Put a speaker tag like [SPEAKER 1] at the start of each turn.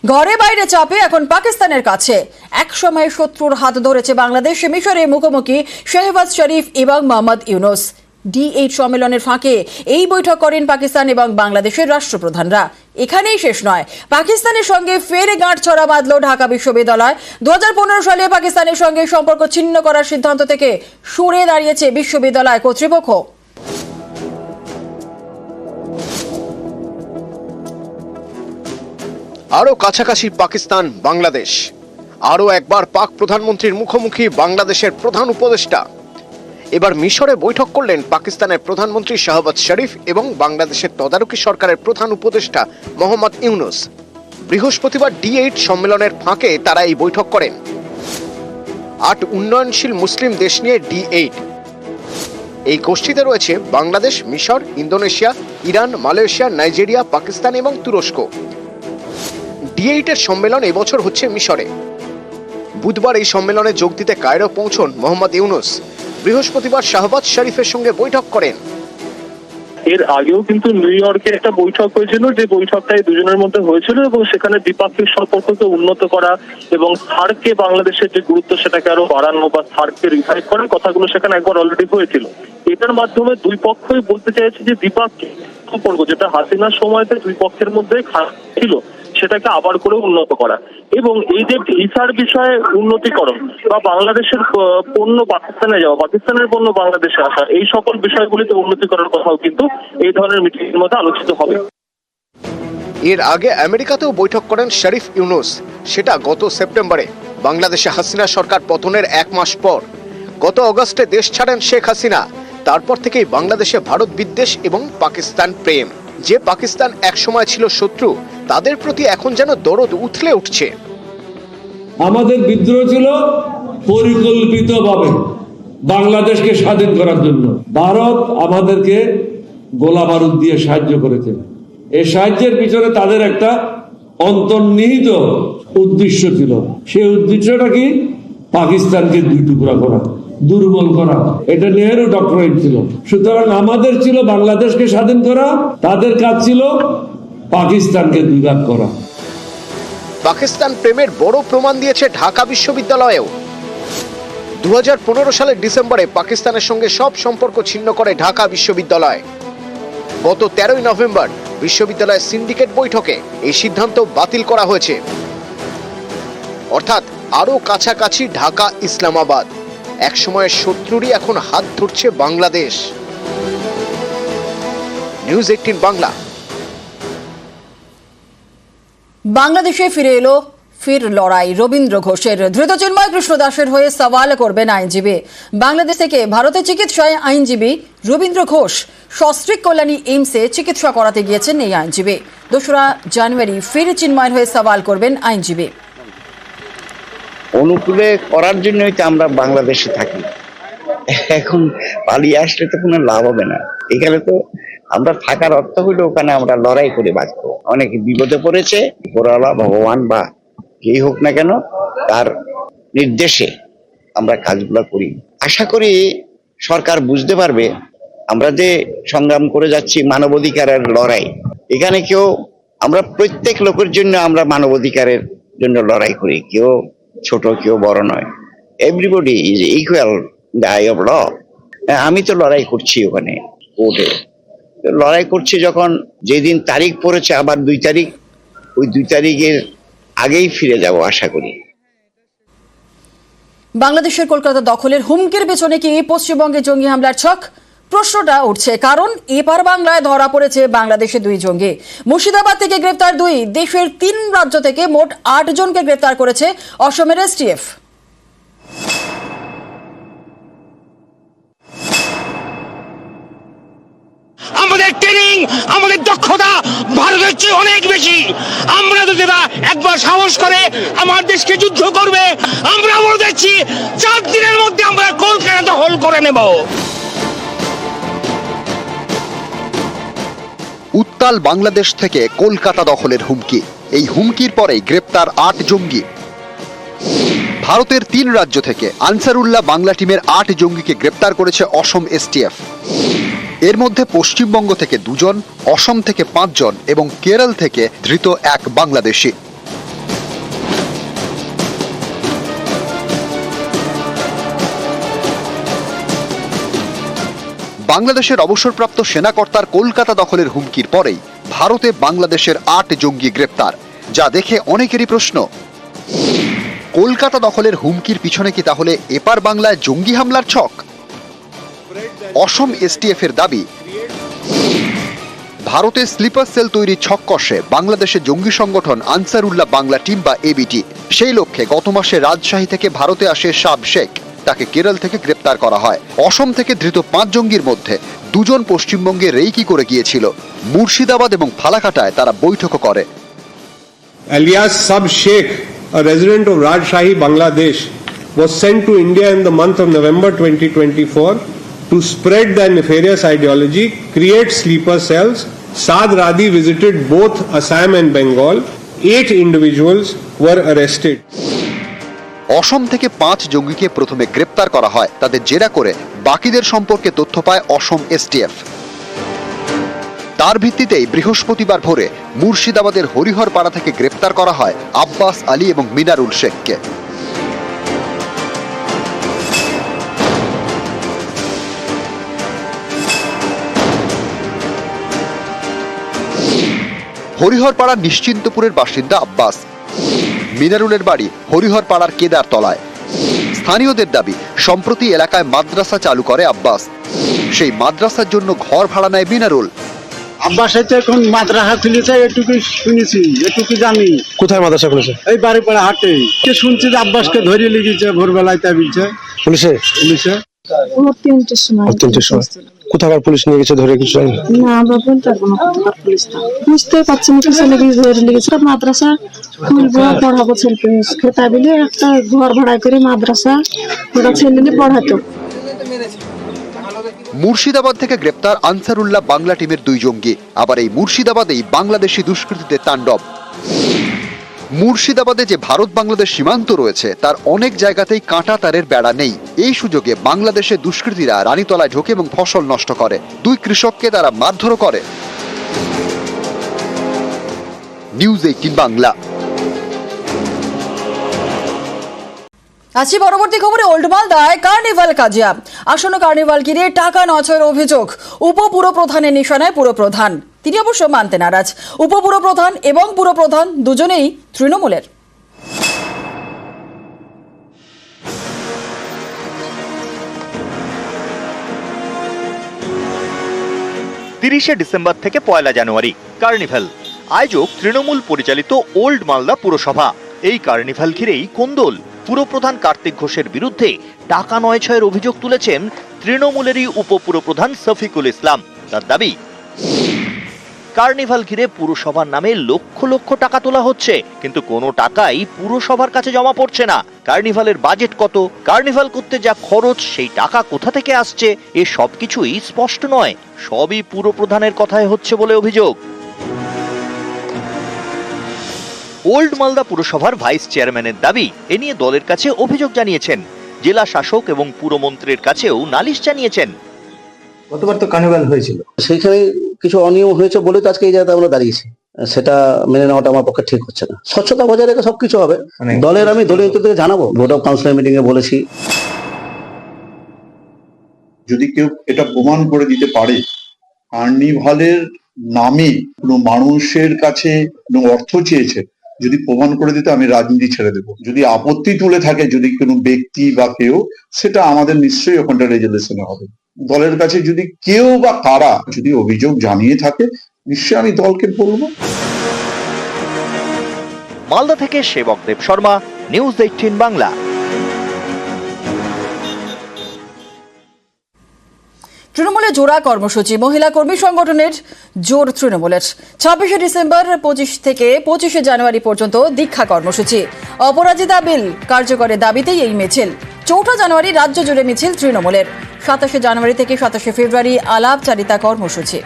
[SPEAKER 1] ঘরে বাইরে চাপে এখন পাকিস্তানের কাছে। এক সময় শত্রুর হাত ধরেছে বাংলাদেশ। মিশরে মুখোমুখি শাহবাজ শরীফ এবং মোহাম্মদ ইউনুস। D8 সম্মেলনের ফাঁকে এই বৈঠক করেন পাকিস্তান এবং বাংলাদেশের রাষ্ট্রপ্রধানরা। এখানেই শেষ নয়, পাকিস্তানের সঙ্গে ফের গাঁটছড়া বাঁধল ঢাকা বিশ্ববিদ্যালয়। 2015 সালে পাকিস্তানের সঙ্গে সম্পর্ক ছিন্ন করার সিদ্ধান্ত থেকে সরে দাঁড়িয়েছে বিশ্ববিদ্যালয় কর্তৃপক্ষ।
[SPEAKER 2] আরো কাছাকাছি পাকিস্তান বাংলাদেশ। আরো একবার পাক প্রধানমন্ত্রীর মুখোমুখি বাংলাদেশের প্রধান উপদেষ্টা। এবার মিশরে বৈঠক করলেন পাকিস্তানের প্রধানমন্ত্রী শাহবাজ শরীফ এবং বাংলাদেশের তদারকি সরকারের প্রধান উপদেষ্টা মোহাম্মদ ইউনুস। বৃহস্পতিবার D8 সম্মেলনের ফাঁকে তারা এই বৈঠক করেন। 8 উন্নয়নশীল মুসলিম দেশ নিয়ে D8। এই গোষ্ঠীতে রয়েছে বাংলাদেশ, মিশর, Indonesia, Iran, Malaysia, Nigeria, Pakistan এবং তুরস্ক। D8 এর সম্মেলন এবছর হচ্ছে মিশরে। বুধবার এই সম্মেলনে যোগ দিতে কায়রো পৌঁছন মোহাম্মদ ইউনুস। বৃহস্পতিবার শাহবাজ শরীফের সঙ্গে বৈঠক করেন।
[SPEAKER 3] এর আগেও কিন্তু নিউ ইয়র্কে একটা বৈঠক হয়েছিল, যে বৈঠকটাই দুজনের মধ্যে হয়েছিল এবং সেখানে দ্বিপাক্ষিক সম্পর্ককে উন্নত করা এবং সার্ককে বাংলাদেশের যে গুরুত্ব সেটাকে আরো বাড়ানো বা সার্ককে রিভাইভ করার কথাগুলো সেখানে একবার অলরেডি হয়েছিল। এটার মাধ্যমে দুই পক্ষই বলতে চাইছে যে দ্বিপাক্ষিক সম্পর্ক যেটা হাসিনার সময়তে দুই পক্ষের মধ্যে খারাপ ছিল সেটাকে আবার করে উন্নত করা এবং এই যে ভিসার বিষয়ে উন্নতিকরণ বা বাংলাদেশের পণ্য পাকিস্তানে যাওয়া, পাকিস্তানের পণ্য বাংলাদেশে আসা, এই সকল বিষয়গুলিতে উন্নতি করার কথাও কিন্তু এই ধরনের মিটিং এর মধ্যে আলোচিত হবে।
[SPEAKER 2] এর আগে আমেরিকাতেও বৈঠক করেন শরীফ ইউনুস। সেটা গত সেপ্টেম্বরে, বাংলাদেশে হাসিনা সরকার পতনের 1 মাস পর। গত অগস্টে দেশ ছাড়েন শেখ হাসিনা। তারপর থেকেই বাংলাদেশে ভারত বিদ্বেষ এবং পাকিস্তান প্রেম। যে পাকিস্তান একসময় ছিল শত্রু, তাদের প্রতি এখন যেন দরদ উথলে উঠছে।
[SPEAKER 4] আমাদের বিদ্রোহ ছিল পরিকল্পিতভাবে বাংলাদেশকে স্বাধীন করার জন্য। ভারত আমাদেরকে গোলা বারুদ দিয়ে সাহায্য করেছে। এই সাহায্যের পিছনে তাদের একটা অন্তর্নিহিত উদ্দেশ্য ছিল। সেই উদ্দেশ্যটা কি? পাকিস্তানকে দুই টুকরা করা, দুর্বল করা। এটা নেহেরু ডক্টরেট ছিল। সুতরাং আমাদের ছিল বাংলাদেশকে স্বাধীন করা, তাদের কাজ ছিল পাকিস্তানকে দুই ভাগ করা।
[SPEAKER 2] পাকিস্তান প্রেমের বড় প্রমাণ দিয়েছে ঢাকা বিশ্ববিদ্যালয়েও। 2015 সালের ডিসেম্বরে পাকিস্তানের সঙ্গে সব সম্পর্ক ছিন্ন করে ঢাকা বিশ্ববিদ্যালয়। গত 13 নভেম্বর বিশ্ববিদ্যালয়ের সিন্ডিকেট বৈঠকে এই সিদ্ধান্ত বাতিল করা হয়েছে। অর্থাৎ আরো কাছাকাছি ঢাকা ইসলামাবাদ। এক সময়ের শত্রুরই এখন হাত ধরছে বাংলাদেশ। নিউজ 18 বাংলা।
[SPEAKER 1] বাংলাদেশে ফিরে এলো ফির লড়াই। রবীন্দ্র ঘোষের। ধৃত চিন্ময় কৃষ্ণ দাসের হয়ে সওয়াল করবেন আইনজীবী। বাংলাদেশ থেকে ভারতে চিকিৎসায় আইনজীবী রবীন্দ্র ঘোষ সস্ত্রীক কল্যাণী এইমসে চিকিৎসা করাতে গিয়েছেন এই আইনজীবী। 2রা জানুয়ারি ফির চিন্ময়ের হয়ে সওয়াল করবেন আইনজীবী।
[SPEAKER 5] অনুকূলে করার জন্যই তো আমরা বাংলাদেশে থাকি। এখন পালিয়ে আসলে তো কোনো লাভ হবে না। এখানে তো আমরা থাকার অর্থ হইলো ওখানে আমরা লড়াই করে বাঁচবো। অনেকে বিপদে পড়েছে, উপরওয়ালা ভগবান বা যেই হোক না কেন তার নির্দেশে আমরা কাজগুলো করি। আশা করি সরকার বুঝতে পারবে আমরা যে সংগ্রাম করে যাচ্ছি মানবাধিকারের লড়াই, এখানে কেউ আমরা প্রত্যেক লোকের জন্য আমরা মানবাধিকারের জন্য লড়াই করি। কেউ ছোট কেউ বড় নয়। Everybody is equal in the eye of law. আমি তো লড়াই করছি ওখানে কোর্টে, লড়াই করছি যখন যেদিন তারিখ পড়েছে আবার 2 তারিখ, ওই 2 তারিখের আগেই ফিরে যাব আশা করি।
[SPEAKER 1] বাংলাদেশের কলকাতা দখলের হুমকির পেছনে কি পশ্চিমবঙ্গে জঙ্গি হামলার ছক? প্রশ্নটা উঠছে কারণ এপার বাংলায় ধরা পড়েছে বাংলাদেশে 2 জঙ্গি। মুর্শিদাবাদ থেকে গ্রেফতার 2। দেশের 3 রাজ্য থেকে মোট 8 জনকে গ্রেফতার করেছে অসমের STF।
[SPEAKER 6] আমাদের ট্রেনিং, আমাদের দক্ষতা ভারতের চেয়ে অনেক বেশি। আমরা যদি একবার সাহস করে আমার দেশকে যুদ্ধ করবে, আমরা বলে দিচ্ছি 4 দিনের মধ্যে আমরা কলকাতা দখল করে নেব।
[SPEAKER 7] উত্তাল বাংলাদেশ থেকে কলকাতা দখলের হুমকি। এই হুমকির পরেই গ্রেপ্তার 8 জঙ্গি। ভারতের 3 রাজ্য থেকে আনসারুল্লাহ বাংলা টিমের 8 জঙ্গিকে গ্রেপ্তার করেছে অসম STF। এর মধ্যে পশ্চিমবঙ্গ থেকে 2 জন, অসম থেকে 5 জন এবং কেরল থেকে ধৃত 1 বাংলাদেশি। বাংলাদেশের অবসরপ্রাপ্ত সেনাকর্তার কলকাতা দখলের হুমকির পরেই ভারতে বাংলাদেশের 8 জঙ্গি গ্রেপ্তার, যা দেখে অনেকেরই প্রশ্ন, কলকাতা দখলের হুমকির পিছনে কি তাহলে এপার বাংলায় জঙ্গি হামলার ছক? অসম এসটিএফ এর দাবি, ভারতে স্লিপার সেল তৈরির ছক কষে বাংলাদেশের জঙ্গি সংগঠন আনসারুল্লাহ বাংলা টিম বা এবিটি। সেই লক্ষ্যে গত মাসে রাজশাহী থেকে ভারতে আসে শাব শেখ, তাকে কেরল থেকে গ্রেপ্তার করা হয়। অসম থেকে ধৃত 5 জঙ্গির মধ্যে 2 জন পশ্চিমবঙ্গে রেইকি করে গিয়েছিল। মুর্শিদাবাদ এবং ফালাকাটায় তারা বৈঠকও করে।
[SPEAKER 8] Alias Sab Sheikh, a resident of Rajshahi, Bangladesh, was sent to India in the month of November 2024 to spread the nefarious ideology, create sleeper cells. Saad Radi visited both Assam and Bengal. 8 individuals were arrested.
[SPEAKER 7] অসম থেকে 5 জঙ্গিকে প্রথমে গ্রেপ্তার করা হয়। তাদের জেরা করে বাকিদের সম্পর্কে তথ্য পায় অসম এসটিএফ। তার ভিত্তিতেই বৃহস্পতিবার ভোরে মুর্শিদাবাদের হরিহরপাড়া থেকে গ্রেপ্তার করা হয় আব্বাস আলী এবং মিনারুল শেখকে। হরিহরপাড়ার নিশ্চিন্তপুরের বাসিন্দা আব্বাস, মিনারুলের বাড়ি হরিহরপাড়ার কেদারতলায়। স্থানীয়দের দাবি, সম্প্রতি এলাকায় মাদ্রাসা চালু করে আব্বাস, সেই মাদ্রাসার জন্য ঘর ভাড়া নেয় মিনারুল।
[SPEAKER 9] আব্বাস হচ্ছে এখন মাদ্রাসা খুলেছে, এটুকু শুনেছি, এটুকু জানি।
[SPEAKER 10] কোথায় মাদ্রাসা খুলেছে?
[SPEAKER 9] এই বাড়িপাড়া হাটে। কে শুনছি যে আব্বাসকে ধরিয়ে লিখেছে ভোরবেলায়, তাই বলছে
[SPEAKER 10] পুলিশে।
[SPEAKER 11] ভোর 3টের সময়।
[SPEAKER 10] 3টের সময় কোথাকার পুলিশ নিয়ে গেছে ধরে? কিছু জানি
[SPEAKER 11] না, আমরা বলতে পারবো না কোথাকার পুলিশ। বুঝতে পারছি না, কিছু লেগে ধরে লিখেছে। মাদ্রাসা খুলবো, পড়াবো ছেলেকে, তাই বলে একটা ঘর ভাড়া করে মাদ্রাসা ওটা ছেলে পড়াতো।
[SPEAKER 7] মুর্শিদাবাদ থেকে গ্রেপ্তার আনসারুল্লাহ বাংলা টিমের 2 জঙ্গি। আবার এই মুর্শিদাবাদেই বাংলাদেশি দুষ্কৃতীদের তাণ্ডব। মুর্শিদাবাদে যে ভারত বাংলাদেশ সীমান্ত রয়েছে তার অনেক জায়গাতেই কাঁটা তারের বেড়া নেই। এই সুযোগে বাংলাদেশের দুষ্কৃতীরা রানীতলায় ঢোকে এবং ফসল নষ্ট করে। 2 কৃষককে তারা মারধরও করে। নিউজ 18 বাংলা।
[SPEAKER 1] আছি পরবর্তী খবরে। ওল্ড মালদায় কার্নিভাল কাজিয়া। আসন্ন কার্নিভাল ঘিরে টাকা নছয়ের অভিযোগ। উপপুরপ্রধানের নিশানায় পুরপ্রধান, তিনি অবশ্য মানতে নারাজ। উপপুরপ্রধান এবং পুরপ্রধান দুজনেই তৃণমূলের।
[SPEAKER 12] 30শে ডিসেম্বর থেকে 1 জানুয়ারি কার্নিভাল। আয়োজক তৃণমূল পরিচালিত ওল্ড মালদা পুরসভা। এই কার্নিভাল ঘিরেই কোন্দল। পুরপ্রধান কার্তিক ঘোষের বিরুদ্ধে টাকা নয়ছয়ের অভিযোগ তুলেছেন তৃণমূলেরই উপপুরপ্রধান শফিকুল ইসলাম। তার দাবি, কার্নিভাল ঘিরে পুরসভার নামে লক্ষ লক্ষ টাকা তোলা হচ্ছে, কিন্তু কোনো টাকাই পুরসভার কাছে জমা পড়ছে না। কার্নিভালের বাজেট কত, কার্নিভাল করতে যা খরচ, সেই টাকা কোথা থেকে আসছে, এ সবকিছুই স্পষ্ট নয়। সবই পুরপ্রধানের কথায় হচ্ছে বলে অভিযোগ। ওল্ড মালদা পুরসভার ভাইস চেয়ারম্যানের দাবি, এ নিয়ে দলের কাছে অভিযোগ জানিয়েছেন। জেলা শাসক এবং পুরমন্ত্রীর কাছেও নালিশ জানিয়েছেন।
[SPEAKER 10] গতবার তো কার্নিভাল হয়েছিল,
[SPEAKER 13] সেইখানে কিছু অনিয়ম হয়েছে বলে তো আজকে এই জায়গাতে আমরা দাঁড়িয়েছি। সেটা মেনে নেওয়াটা আমার পক্ষে ঠিক হচ্ছে না। স্বচ্ছতা বজায় রেখে সবকিছু হবে। আমি দলীয় নেতৃত্বকে জানাবো, ভোট অফ কাউন্সিল মিটিং এ বলেছি।
[SPEAKER 14] যদি কেউ এটা প্রমাণ করে দিতে পারে কার্নিভালের নামে কোনো মানুষের কাছে কোনো অর্থ চেয়েছে, যদি প্রমাণ করে দিতে, আমি রাজনীতি ছেড়ে দেবো। যদি আপত্তি তুলে থাকে যদি কোনো ব্যক্তি বা কেউ, সেটা আমাদের নিশ্চয়ই ওখানটা রেজুলেশনে হবে। দলের কাছে যদি কেউ বা কারা যদি অভিযোগ জানিয়ে থাকে, নিশ্চয়ই আমি দলকে বলবো।
[SPEAKER 12] মালদা থেকে সেবক দেব শর্মা, নিউজ 18 বাংলা।
[SPEAKER 1] তৃণমূলের জোড়া কর্মসূচি। মহিলা কর্মী সংগঠনের জোর তৃণমূলের। 26শে ডিসেম্বর 25 থেকে 25শে জানুয়ারি পর্যন্ত দীক্ষা কর্মসূচি। অপরাজিতা বিল কার্যকরের দাবিতেই এই মিছিল। 4 জানুয়ারি রাজ্য জুড়ে মিছিল তৃণমূলের। 27শে জানুয়ারি থেকে 27শে ফেব্রুয়ারি আলাপচারিতা কর্মসূচি।